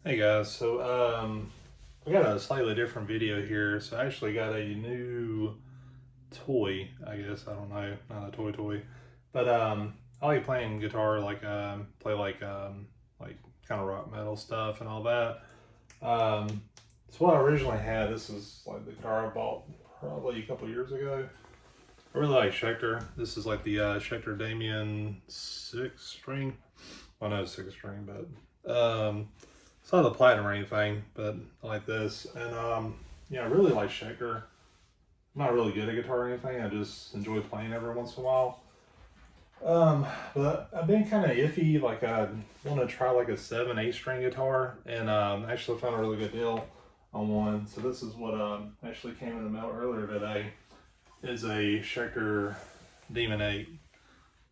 Hey guys, so I got a slightly different video here. So I actually got a new toy, I guess. I don't know, not a toy. But I like playing guitar, play like kind of rock metal stuff and all that. It's what I originally had. This is like the guitar I bought probably a couple years ago. I really like Schecter. This is like the Schecter Damien 6 string. Well, no, 6 string, but it's not the platinum or anything, but I like this. And yeah, I really like Schecter. I'm not really good at guitar or anything. I just enjoy playing every once in a while. But I've been kind of iffy. Like I want to try like a 7/8 string guitar, and actually found a really good deal on one. So this is what actually came in the mail earlier today. Is a Schecter Demon 8.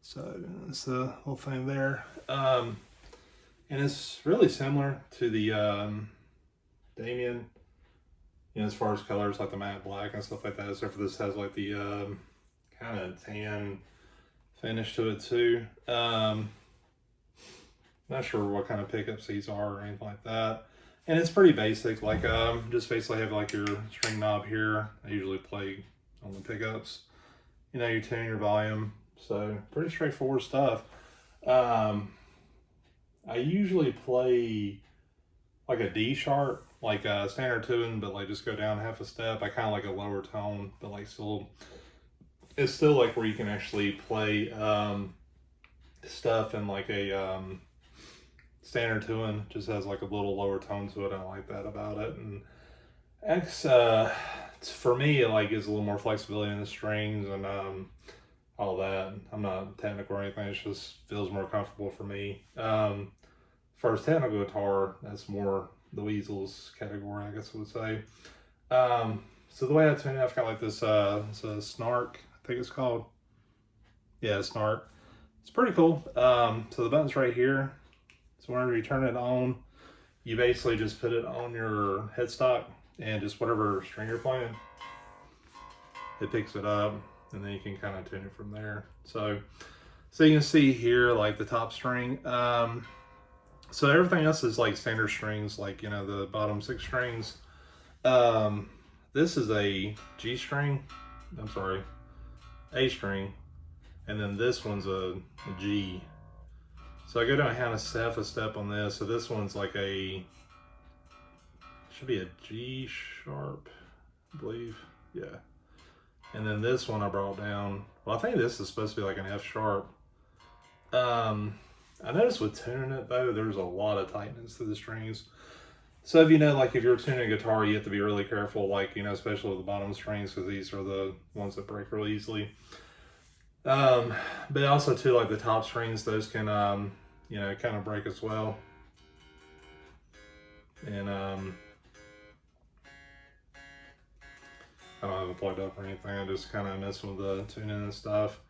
So that's the whole thing there. And it's really similar to the Damien, as far as colors, like the matte black and stuff like that. Except for this has like the kind of tan finish to it too. Not sure what kind of pickups these are or anything like that. And it's pretty basic, like just basically have like your string knob here. I usually play on the pickups. You tune your volume. So pretty straightforward stuff. I usually play like a D sharp, like a standard tuning, but like just go down half a step. I kind of like a lower tone, but like it's still like where you can actually play stuff in like a standard tune. Just has like a little lower tone to it. I like that about it. And X, for me, it like gives a little more flexibility in the strings and all that. I'm not technical or anything. It just feels more comfortable for me. For technical guitar, that's more the Weasel's category, I guess I would say. So the way I tune it, I've got like this it's a Snark, I think it's called. Yeah, Snark. It's pretty cool. So the button's right here. So whenever you turn it on, you basically just put it on your headstock and just whatever string you're playing, it picks it up, and then you can kind of tune it from there. So you can see here like the top string. So everything else is like standard strings, like the bottom 6 strings. This is a G string. I'm sorry, A string, and then this one's a G. So I go down half a step on this. So this one's like should be a G sharp, I believe. Yeah. And then this one I brought down. Well, I think this is supposed to be like an F sharp. I noticed with tuning it though, there's a lot of tightness to the strings. So if if you're tuning a guitar, you have to be really careful, like, especially with the bottom strings, because these are the ones that break really easily. But also too, like the top strings, those can, kind of break as well. And, I don't have it plugged up or anything. I just kind of mess with the tuning and stuff.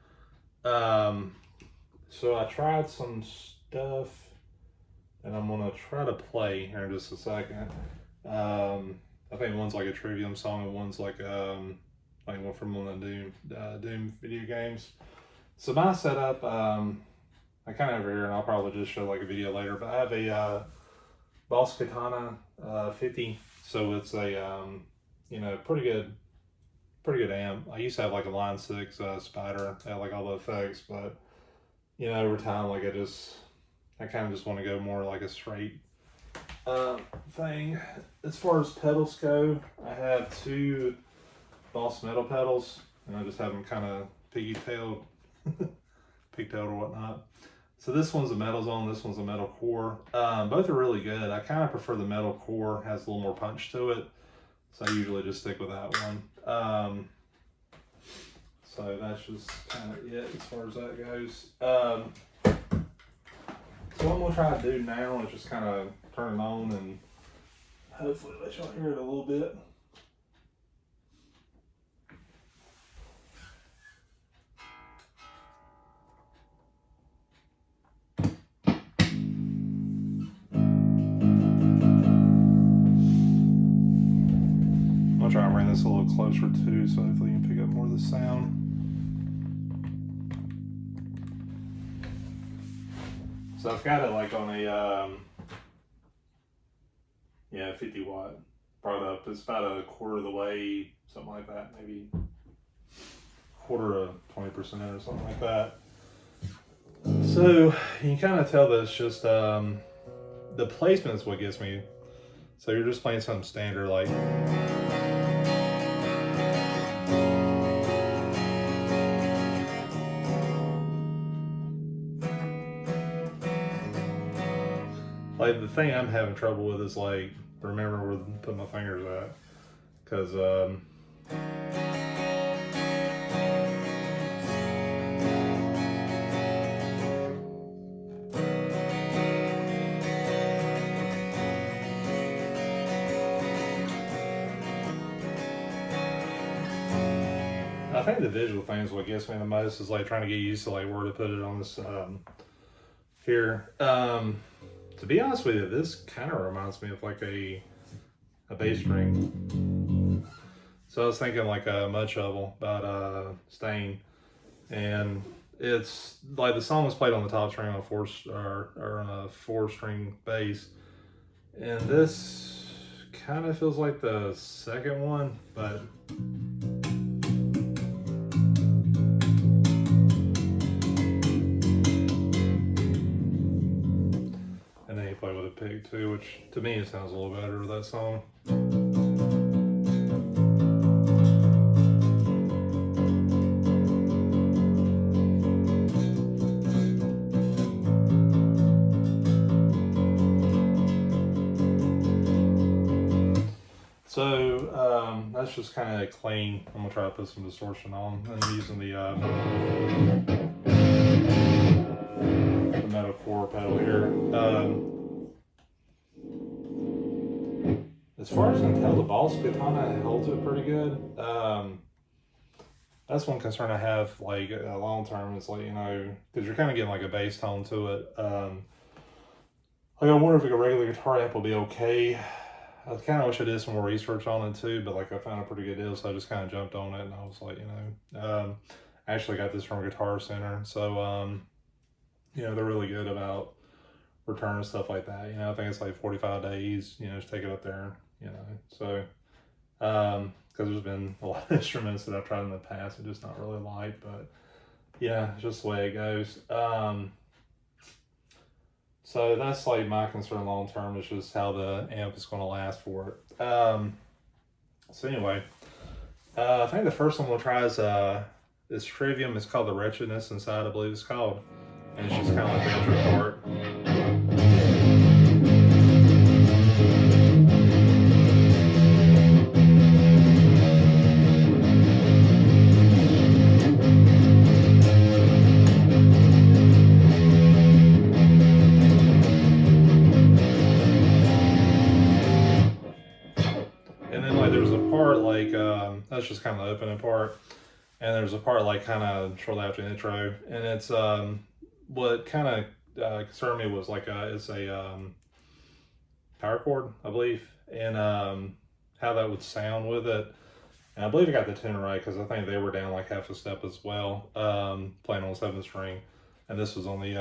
So I tried some stuff, and I'm gonna try to play here in just a second. I think one's like a Trivium song, and one's like one from one of the Doom video games. So my setup, I kind of have here, and I'll probably just show like a video later. But I have a Boss Katana 50, so it's a pretty good amp. I used to have like a Line 6 Spider, had like all the effects, but over time, like I kind of just want to go more like a straight thing. As far as pedals go, I have 2 Boss metal pedals, and I just have them kind of pigtailed or whatnot. So this one's a metal zone, this one's a metal core. Both are really good. I kind of prefer the metal core, has a little more punch to it. So I usually just stick with that one. So that's just kind of it as far as that goes. So what I'm gonna try to do now is just kind of turn it on and hopefully let y'all hear it a little bit. I'm gonna try and bring this a little closer too, so hopefully you can pick up more of the sound. So I've got it like on a 50 watt. Brought up, it's about a quarter of the way, something like that, maybe quarter of 20% or something like that. So you can kind of tell that it's just the placement is what gets me. So you're just playing something standard like. Like the thing I'm having trouble with is like remember where to put my fingers at, because I think the visual thing is what gets me the most, is like trying to get used to like where to put it on this here. To be honest with you, this kind of reminds me of like a bass string. So I was thinking like a mud shovel about Stain, and it's like the song was played on the top string on a four string bass, and this kind of feels like the second one, but. And then you play with a pig too, which to me it sounds a little better with that song. So that's just kind of clean. I'm gonna try to put some distortion on, and I'm using the metal core pedal here. As far as I can tell, the boss katana holds it pretty good. That's one concern I have, like long term, is like, you know, because you're kind of getting like a bass tone to it. Like I wonder if like a regular guitar amp will be okay. I kind of wish I did some more research on it too, but like I found a pretty good deal, so I just kind of jumped on it, and I was like, you know, I actually got this from Guitar Center, so you know, they're really good about return and stuff like that. You know, I think it's like 45 days. You know, just take it up there. You know, so because there's been a lot of instruments that I've tried in the past and just not really liked, but yeah, it's just the way it goes. So that's like my concern long term, is just how the amp is going to last for it. So anyway, I think the first one we'll try is this Trivium. It's called The Wretchedness Inside, I believe it's called, and it's just kind of like the intro part. That's just kind of the opening part, and there's a part like kind of shortly after the intro, and it's what kind of concerned me was like it's a power chord, I believe, and how that would sound with it. And I believe I got the tune right, because I think they were down like half a step as well, playing on 7th string, and this was on the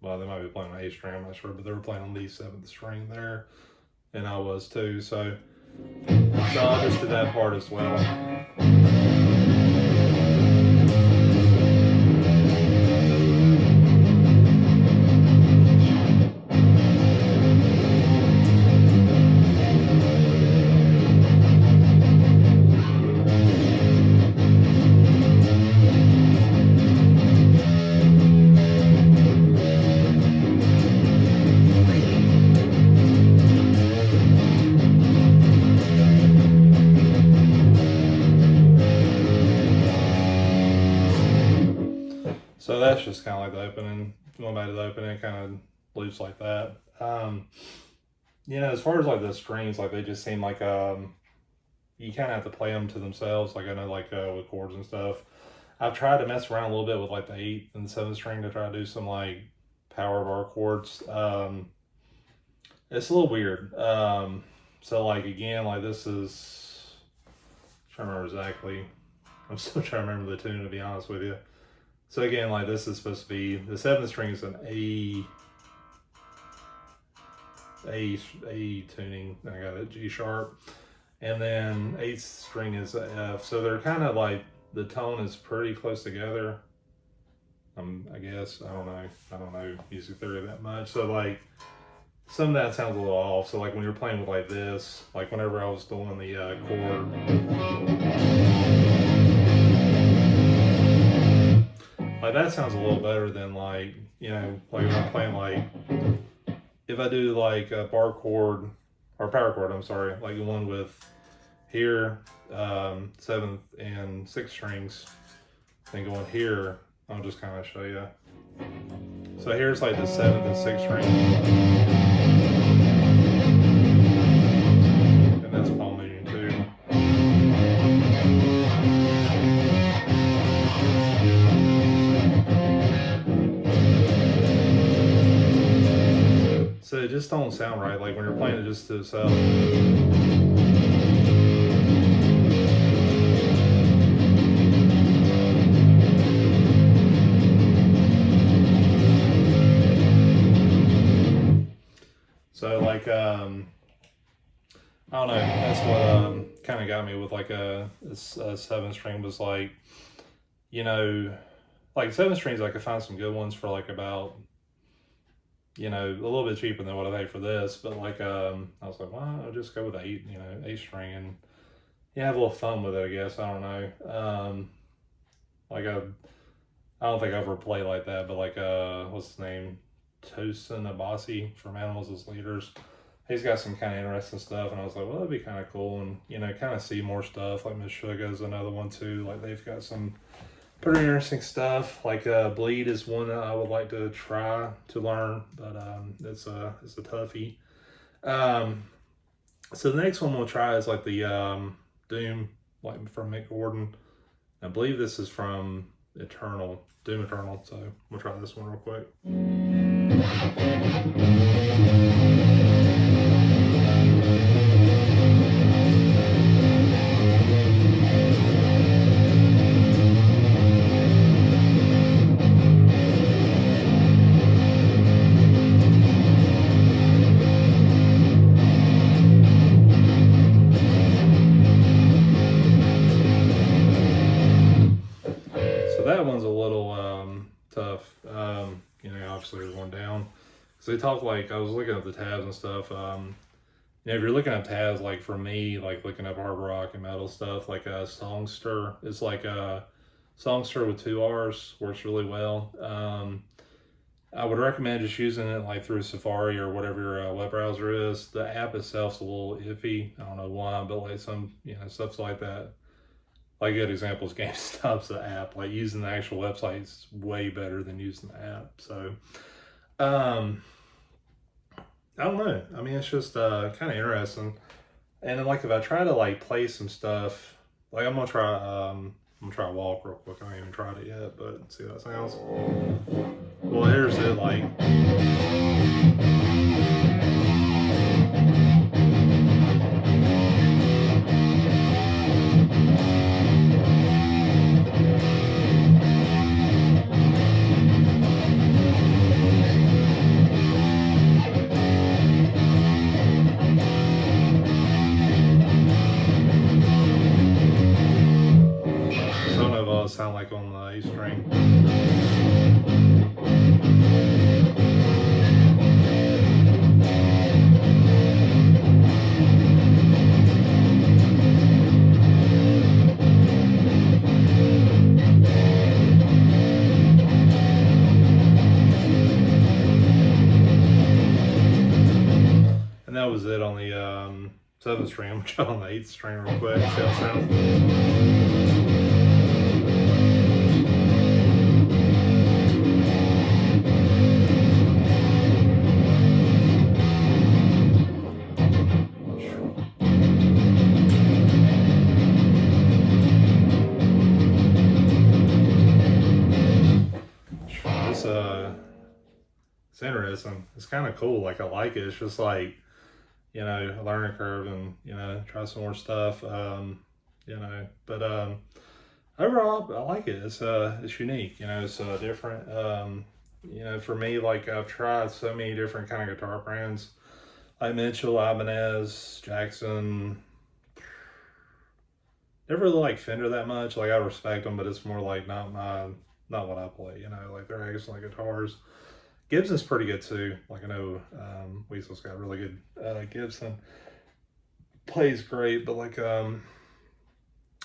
well, they might be playing on 8th string, I'm not sure, but they were playing on the 7th string there, and I was too. So I just did that part as well. So that's just kind of like the opening. Going back to the opening, kind of loops like that. You know, as far as like the strings, like they just seem like you kind of have to play them to themselves. Like I know, like with chords and stuff. I've tried to mess around a little bit with like the 8th and 7th string to try to do some like power bar chords. It's a little weird. So like again, like this is, I'm trying to remember exactly. I'm still trying to remember the tune, to be honest with you. So again, like this is supposed to be, the 7th string is an A, A tuning. I got a G sharp, and then 8th string is a F. So they're kind of like, the tone is pretty close together. I guess I don't know music theory that much. So like some of that sounds a little off. So like when you're playing with like this, like whenever I was doing the chord, like that sounds a little better than like, you know, like when I'm playing like, if I do like a bar chord or power chord, I'm sorry, like the one with here, 7th and 6th strings, then going here, I'll just kind of show you. So here's like the 7th and 6th string, and that's palm muting too. So it just don't sound right, like when you're playing it just to itself. So like, I don't know, that's what kind of got me with like a 7th string, was like, you know, like 7th strings, I could find some good ones for like about, you know, a little bit cheaper than what I paid for this, but like, I was like, well, I'll just go with 8, you know, 8 string, and yeah, have a little fun with it, I guess. I don't know. Like I don't think I've ever played like that, but like, what's his name? Tosin Abasi from Animals as Leaders. He's got some kind of interesting stuff, and I was like, well, that'd be kind of cool, and you know, kind of see more stuff. Like Miss Sugar's another one too. Like they've got some pretty interesting stuff. Like Bleed is one that I would like to try to learn, but it's a toughie. So the next one we'll try is like the Doom, like from Mick Gordon. I believe this is from Doom Eternal. So we'll try this one real quick. That one's a little tough. You know, obviously we're going down. So they talk, like, I was looking at the tabs and stuff. You know, if you're looking at tabs, like for me, like looking up hard rock and metal stuff, like a Songster, it's like a Songster with 2 R's, works really well. I would recommend just using it like through Safari or whatever your web browser is. The app itself's a little iffy. I don't know why, but like some, you know, stuff's like that. Like a good example is GameStop's the app. Like using the actual website is way better than using the app. So, I don't know. I mean, it's just kind of interesting. And then, like, if I try to like play some stuff, like I'm gonna try walk real quick. I haven't even tried it yet, but see how that sounds. Well, here's it like. Sound like on the A string. And that was it on the 7th string. I'm gonna try on the 8th string real quick. See how it sounds. It's interesting. It's kind of cool. Like I like it. It's just like, you know, a learning curve, and you know, try some more stuff. You know, but overall, I like it. It's unique. You know, it's different. You know, for me, like I've tried so many different kind of guitar brands. like Mitchell, Ibanez, Jackson. Never really like Fender that much. Like I respect them, but it's more like not what I play. You know, like they're excellent guitars. Gibson's pretty good too. Like I know Weasel's got really good Gibson. Plays great, but like I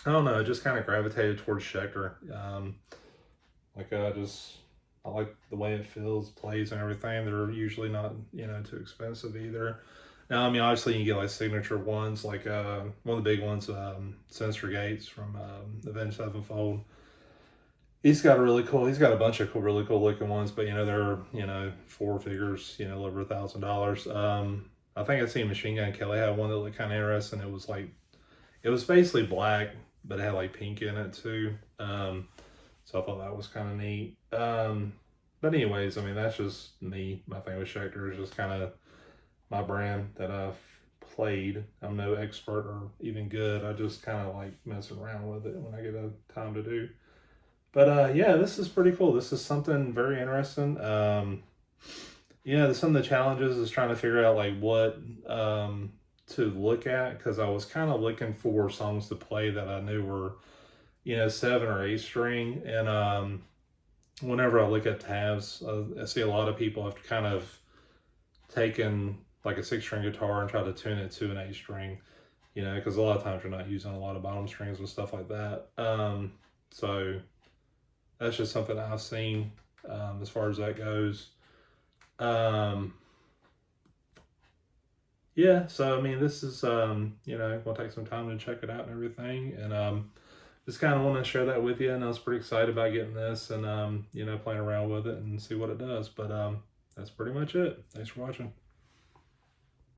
don't know, just kind of gravitated towards Schecter. Like I like the way it feels, plays, and everything. They're usually not too expensive either. Now, I mean, obviously you get like signature ones, like one of the big ones, Sinister Gates from Avenged Sevenfold. He's got a really cool. He's got a bunch of really cool looking ones, but they're four figures, over $1,000. I think I seen Machine Gun Kelly had one that looked kind of interesting. It was basically black, but it had like pink in it too. So I thought that was kind of neat. But anyways, I mean, that's just me. My thing with Schecter is just kind of my brand that I've played. I'm no expert or even good. I just kind of like messing around with it when I get a time to do. But yeah, this is pretty cool. This is something very interesting. Some of the challenges is trying to figure out like what to look at, because I was kind of looking for songs to play that I knew were 7 or 8 string, and whenever I look at tabs, I see a lot of people have kind of taken like a 6-string guitar and try to tune it to an 8 string, because a lot of times you're not using a lot of bottom strings and stuff like that. So that's just something I've seen as far as that goes. Yeah, so I mean, this is gonna take some time to check it out and everything, and just kind of want to share that with you. And I was pretty excited about getting this and playing around with it and see what it does. But that's pretty much it. Thanks for watching.